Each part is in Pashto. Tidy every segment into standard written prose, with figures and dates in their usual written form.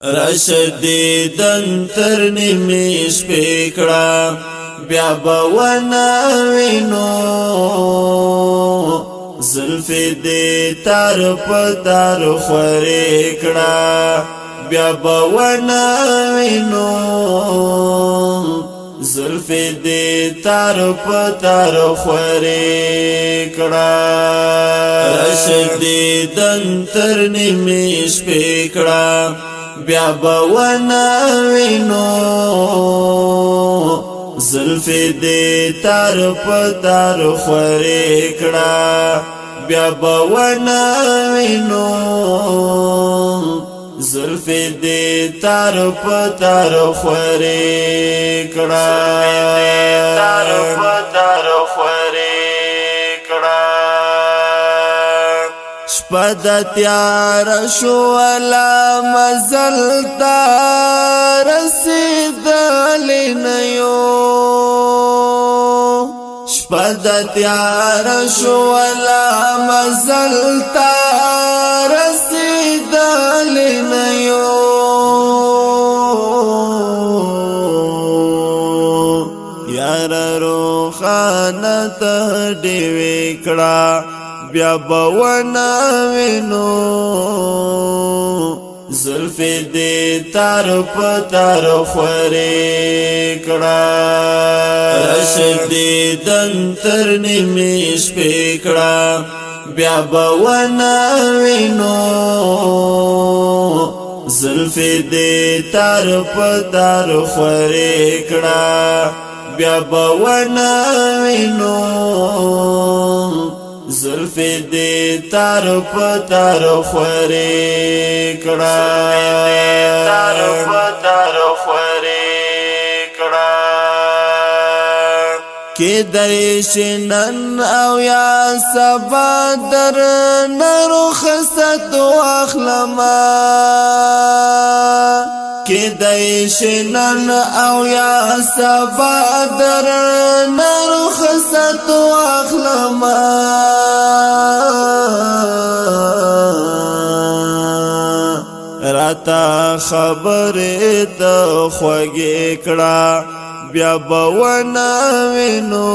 رشدیدن تر نیمی شپیکڑا بیا بونا وینو زلفی دی تار پتار خوریکڑا بیا بونا وینو زلفی دی تار پتار خوریکڑا رشدیدن تر نیمی شپیکڑا بیا بونا وینو زلفی دی تار پتار خوریکڑا بیا بونا وینو زلفی دی تار پتار خوریکڑا شپد تیار شوالا مزل تا رسیدل نیو شپد تیار شوالا مزل تا رسیدل نیو یار روخانت دیوی کڑا بیا بونا وینو زلفی دی تار پتار خوریکڑا رشدیدن تر نیمی شپیکڑا بیا بونا وینو زلفی دی تار پتار خوریکڑا بیا بونا وینو زلفی دی تار پتار خوریکڑا کی دریش نن او یا سبا در نرخصت و اخلما کی دریش نن او یا سبا در نرخصت و اخلما راتا خبر ته خوږی کړه بیا بونا وینو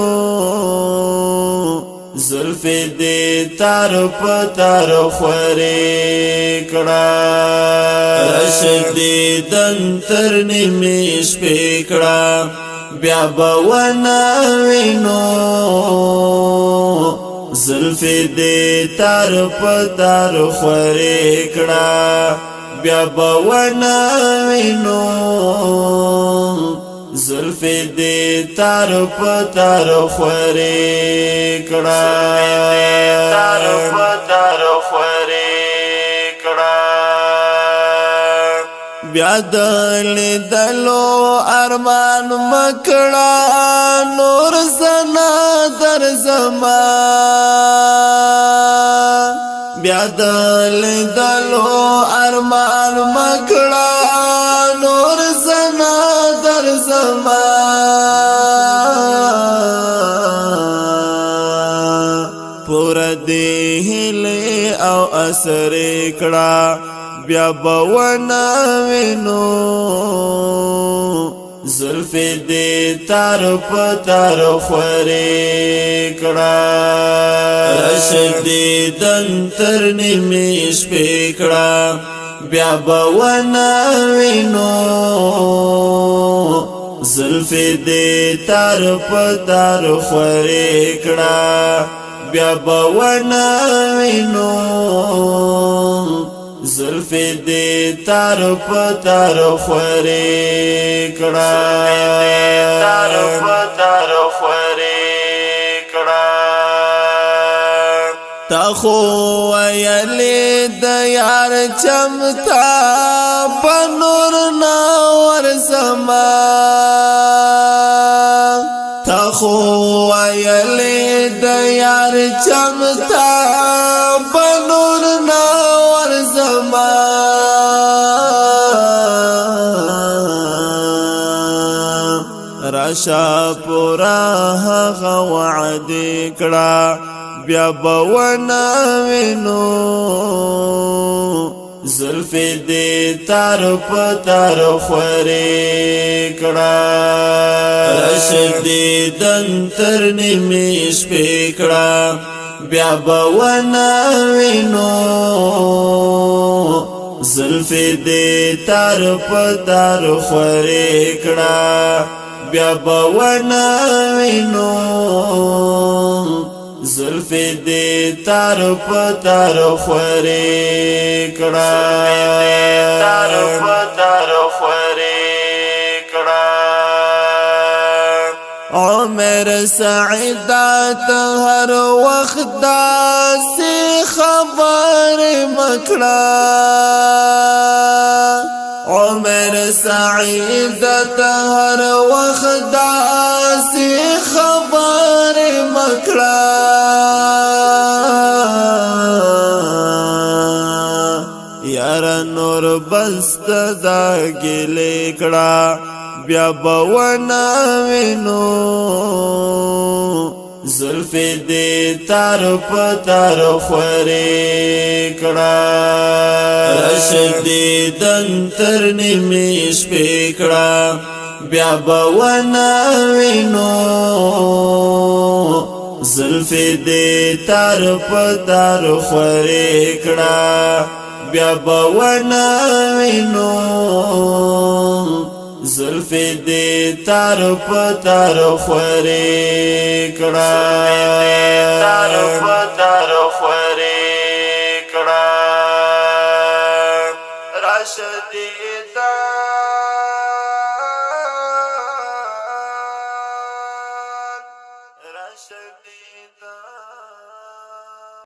زلفی دی تار پتار خوریکڑا رشدیدن تر نیمی شپیکڑا بیا بونا وینو زلفی دی تار پتار خوریکڑا بیا بونا وینو زلفی دی تار پتار خوریکڑا بیا دلی دلو ارمان مکڑا نور زنا در زمان بیا دلی دلو ارمان مکڑا نور زنا در زمان پورا دی هلی او اثر کڑا بیا بونا وینو زلفی دی تار پتار خوریکڑا رشدیدن تر نیمی شپیکڑا بیا بونا وینو زلفی دی تار پتار خوریکڑا بیا بونا وینو زلفی دی تار پتار خوریکڑا تا خو ویلی د یار چمتا بنور نور زما تا خو ویلی د یار چمتا بنور نور زما راشا پورا هغه وعده کړه بیا بونا وینو زلفی دی تار پتار خوری کڑا رشد دیدن تر نیمیش پیکڑا بیا بوانا وینو زلفی دی تار پتار خوری کڑا بیا بوانا وینو زلفی دی تار پتار خوری کڑا تار پتار خوری کڑا عمر سعیدات ہر وقت سی خبر مکڑا عمر سعیدات ہر وقت سی خبر مکڑا یارا نور بست دا گلی کڑا بیا بوانا وینو زلفی دی تار پتار خوری کڑا رشد دیدن تر نیمیش پیکڑا بیا بوانا وینو زلفی دی تار پتار خوری کڑا بیا بوانا وینو زلفی دی تار پتار خوری کڑا تار پتار خوری کڑا راشدی دا